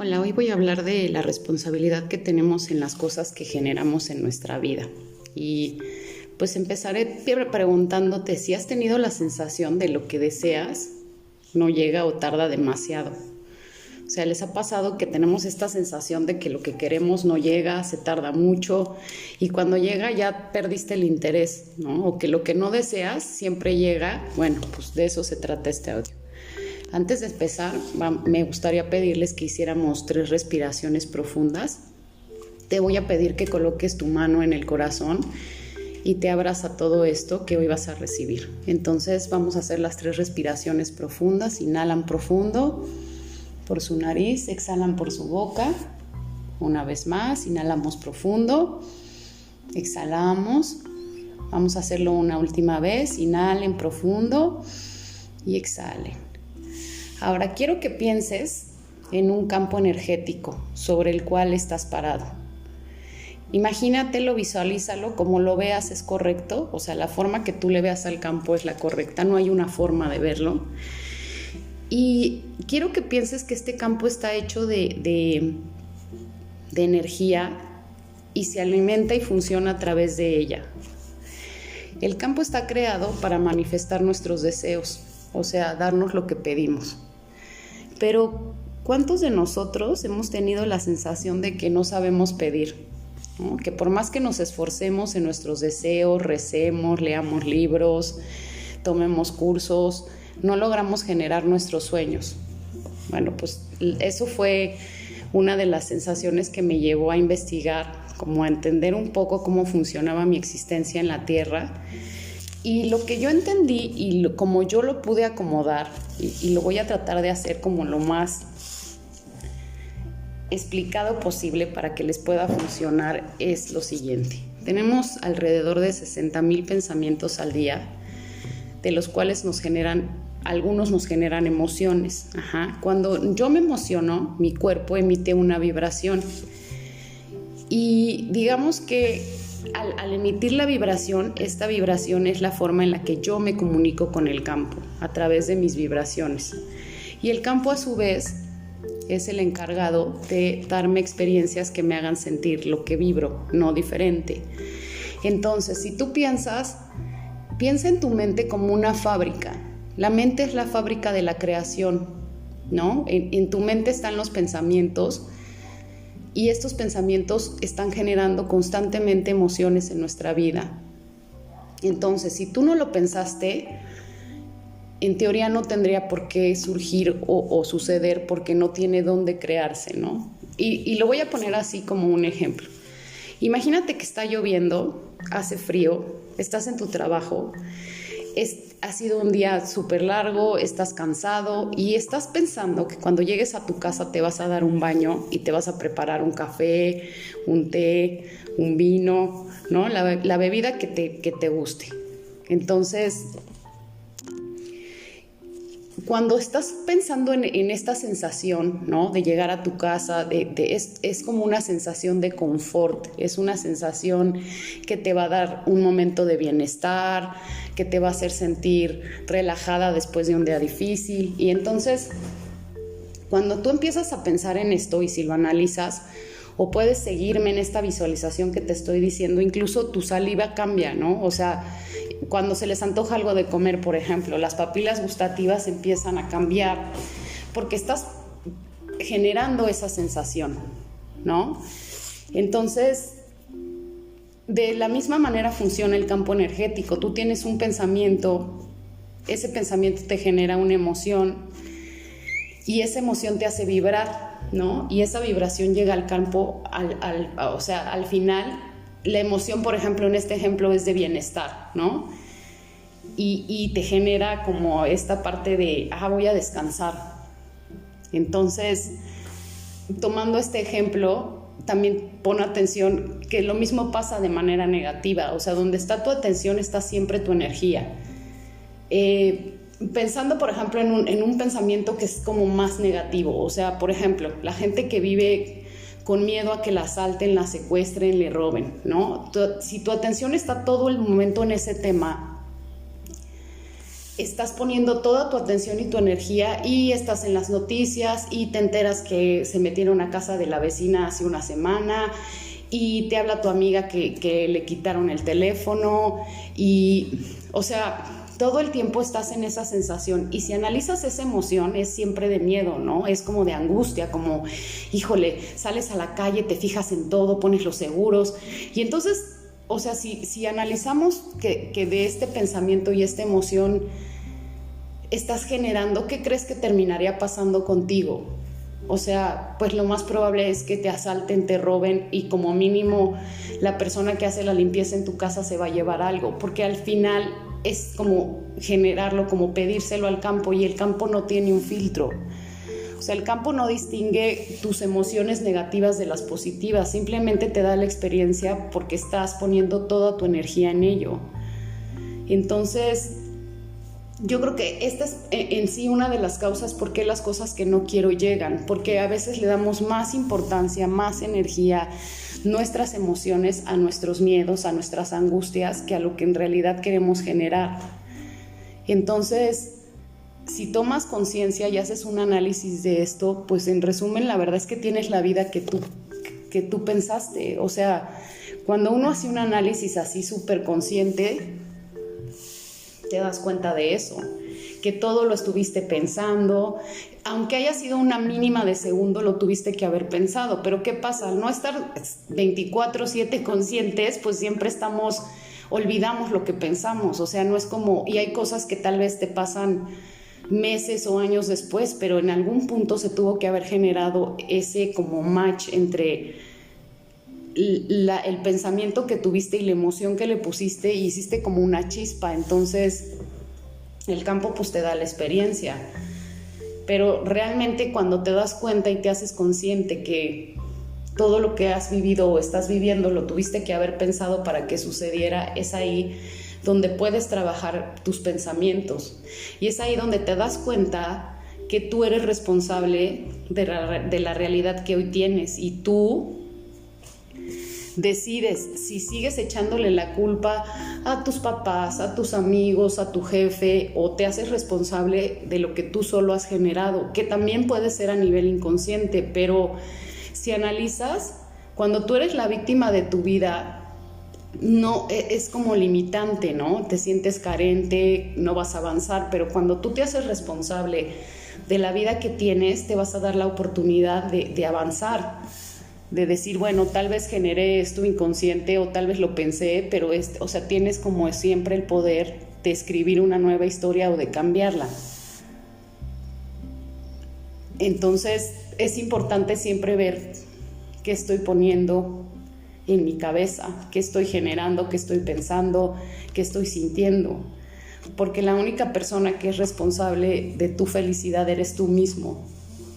Hola, hoy voy a hablar de la responsabilidad que tenemos en las cosas que generamos en nuestra vida. Y pues empezaré preguntándote si has tenido la sensación de lo que deseas no llega o tarda demasiado. O sea, ¿les ha pasado que tenemos esta sensación de que lo que queremos no llega, se tarda mucho y cuando llega ya perdiste el interés, ¿no? O que lo que no deseas siempre llega. Bueno, pues de eso se trata este audio. Antes de empezar, me gustaría pedirles que hiciéramos 3 respiraciones profundas. Te voy a pedir que coloques tu mano en el corazón y te abras a todo esto que hoy vas a recibir. Entonces vamos a hacer las 3 respiraciones profundas. Inhalan profundo por su nariz, exhalan por su boca. Una vez más, inhalamos profundo, exhalamos. Vamos a hacerlo una última vez. Inhalen profundo y exhalen. Ahora quiero que pienses en un campo energético sobre el cual estás parado. Imagínatelo, visualízalo, como lo veas es correcto, o sea, la forma que tú le veas al campo es la correcta, no hay una forma de verlo. Y quiero que pienses que este campo está hecho de energía y se alimenta y funciona a través de ella. El campo está creado para manifestar nuestros deseos, o sea, darnos lo que pedimos. Pero, ¿cuántos de nosotros hemos tenido la sensación de que no sabemos pedir? ¿No? Que por más que nos esforcemos en nuestros deseos, recemos, leamos libros, tomemos cursos, no logramos generar nuestros sueños. Bueno, pues eso fue una de las sensaciones que me llevó a investigar, como a entender un poco cómo funcionaba mi existencia en la Tierra. Y lo que yo entendí y como yo lo pude acomodar, y lo voy a tratar de hacer como lo más explicado posible para que les pueda funcionar, es lo siguiente. Tenemos alrededor de 60,000 pensamientos al día, de los cuales algunos nos generan emociones. Cuando yo me emociono, mi cuerpo emite una vibración. Y digamos que al emitir la vibración, esta vibración es la forma en la que yo me comunico con el campo, a través de mis vibraciones. Y el campo, a su vez, es el encargado de darme experiencias que me hagan sentir lo que vibro, no diferente. Entonces, si tú piensa en tu mente como una fábrica. La mente es la fábrica de la creación, ¿no? En tu mente están los pensamientos. Y estos pensamientos están generando constantemente emociones en nuestra vida. Entonces, si tú no lo pensaste, en teoría no tendría por qué surgir o suceder porque no tiene dónde crearse, ¿no? Y lo voy a poner así como un ejemplo. Imagínate que está lloviendo, hace frío, estás en tu trabajo, ha sido un día súper largo, estás cansado y estás pensando que cuando llegues a tu casa te vas a dar un baño y te vas a preparar un café, un té, un vino, ¿no? La bebida que te guste. Entonces, cuando estás pensando en esta sensación, ¿no? De llegar a tu casa, es como una sensación de confort, es una sensación que te va a dar un momento de bienestar, que te va a hacer sentir relajada después de un día difícil. Y entonces, cuando tú empiezas a pensar en esto y si lo analizas, o puedes seguirme en esta visualización que te estoy diciendo, incluso tu saliva cambia, ¿no? O sea, cuando se les antoja algo de comer, por ejemplo, las papilas gustativas empiezan a cambiar porque estás generando esa sensación, ¿no? Entonces, de la misma manera funciona el campo energético. Tú tienes un pensamiento, ese pensamiento te genera una emoción y esa emoción te hace vibrar, ¿no? Y esa vibración llega al campo, o sea, al final, la emoción, por ejemplo, en este ejemplo es de bienestar, ¿no? Y te genera como esta parte de, voy a descansar. Entonces, tomando este ejemplo, también pon atención que lo mismo pasa de manera negativa, o sea, donde está tu atención está siempre tu energía. Pensando, por ejemplo, en un pensamiento que es como más negativo, o sea, por ejemplo, la gente que vive con miedo a que la asalten, la secuestren, le roben, ¿no? Si tu atención está todo el momento en ese tema, estás poniendo toda tu atención y tu energía y estás en las noticias y te enteras que se metieron a casa de la vecina hace una semana y te habla tu amiga que le quitaron el teléfono y, o sea, todo el tiempo estás en esa sensación. Y si analizas esa emoción, es siempre de miedo, ¿no? Es como de angustia, como, híjole, sales a la calle, te fijas en todo, pones los seguros. Y entonces, o sea, si analizamos que de este pensamiento y esta emoción estás generando, ¿qué crees que terminaría pasando contigo? O sea, pues lo más probable es que te asalten, te roben y como mínimo la persona que hace la limpieza en tu casa se va a llevar algo, porque al final es como generarlo, como pedírselo al campo, y el campo no tiene un filtro. O sea, el campo no distingue tus emociones negativas de las positivas, simplemente te da la experiencia porque estás poniendo toda tu energía en ello. Entonces, yo creo que esta es en sí una de las causas por qué las cosas que no quiero llegan, porque a veces le damos más importancia, más energía, nuestras emociones a nuestros miedos, a nuestras angustias, que a lo que en realidad queremos generar. Entonces, si tomas conciencia y haces un análisis de esto, pues en resumen, la verdad es que tienes la vida que tú pensaste. O sea, cuando uno hace un análisis así súper consciente, te das cuenta de eso, que todo lo estuviste pensando, aunque haya sido una mínima de segundo, lo tuviste que haber pensado. Pero ¿qué pasa? Al no estar 24/7 conscientes, pues siempre olvidamos lo que pensamos. O sea, no es como, y hay cosas que tal vez te pasan meses o años después, pero en algún punto se tuvo que haber generado ese como match entre el pensamiento que tuviste y la emoción que le pusiste, y hiciste como una chispa. Entonces el campo pues te da la experiencia, pero realmente cuando te das cuenta y te haces consciente que todo lo que has vivido o estás viviendo lo tuviste que haber pensado para que sucediera, es ahí donde puedes trabajar tus pensamientos, y es ahí donde te das cuenta que tú eres responsable de la realidad que hoy tienes, y tú decides si sigues echándole la culpa a tus papás, a tus amigos, a tu jefe, o te haces responsable de lo que tú solo has generado, que también puede ser a nivel inconsciente. Pero si analizas, cuando tú eres la víctima de tu vida, no es como limitante, ¿no? Te sientes carente, no vas a avanzar, pero cuando tú te haces responsable de la vida que tienes, te vas a dar la oportunidad de avanzar, de decir, bueno, tal vez generé esto inconsciente o tal vez lo pensé, pero o sea, tienes como siempre el poder de escribir una nueva historia o de cambiarla. Entonces es importante siempre ver qué estoy poniendo en mi cabeza, qué estoy generando, qué estoy pensando, qué estoy sintiendo, porque la única persona que es responsable de tu felicidad eres tú mismo,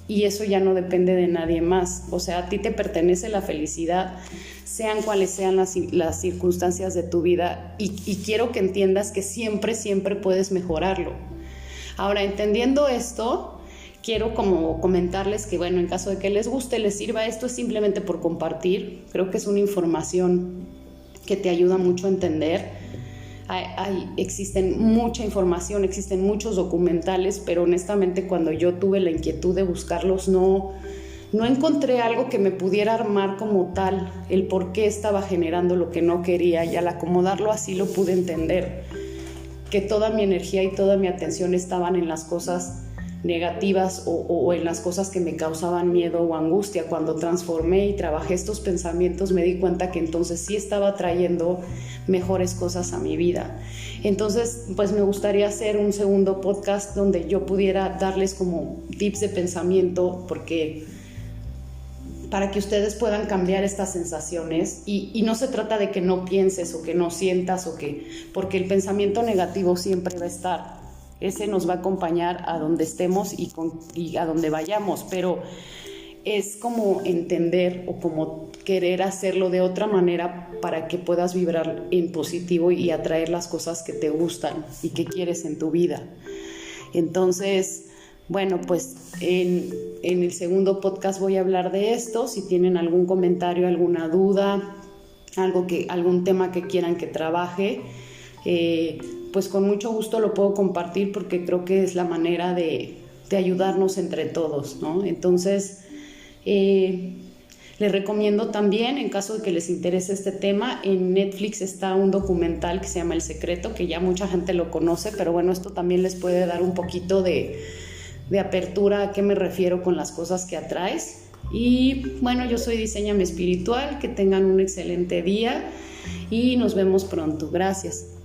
y eso ya no depende de nadie más. O sea, a ti te pertenece la felicidad, sean cuales sean las circunstancias de tu vida, y quiero que entiendas que siempre puedes mejorarlo. Ahora, entendiendo esto, quiero como comentarles que, bueno, en caso de que les guste, les sirva, esto es simplemente por compartir. Creo que es una información que te ayuda mucho a entender. Existen mucha información, existen muchos documentales, pero honestamente cuando yo tuve la inquietud de buscarlos, no encontré algo que me pudiera armar como tal el por qué estaba generando lo que no quería, y al acomodarlo así lo pude entender, que toda mi energía y toda mi atención estaban en las cosas negativas o en las cosas que me causaban miedo o angustia. Cuando transformé y trabajé estos pensamientos, me di cuenta que entonces sí estaba trayendo mejores cosas a mi vida. Entonces, pues me gustaría hacer un segundo podcast donde yo pudiera darles como tips de pensamiento, porque para que ustedes puedan cambiar estas sensaciones, y no se trata de que no pienses o que no sientas porque el pensamiento negativo siempre va a estar. Ese nos va a acompañar a donde estemos y a donde vayamos, pero es como entender o como querer hacerlo de otra manera para que puedas vibrar en positivo y atraer las cosas que te gustan y que quieres en tu vida. Entonces, bueno, pues en el segundo podcast voy a hablar de esto. Si tienen algún comentario, alguna duda, algún tema que quieran que trabaje, pues con mucho gusto lo puedo compartir porque creo que es la manera de ayudarnos entre todos, ¿no? Entonces, les recomiendo también, en caso de que les interese este tema, en Netflix está un documental que se llama El Secreto, que ya mucha gente lo conoce, pero bueno, esto también les puede dar un poquito de apertura a qué me refiero con las cosas que atraes. Y bueno, yo soy Diseñame Espiritual, que tengan un excelente día y nos vemos pronto. Gracias.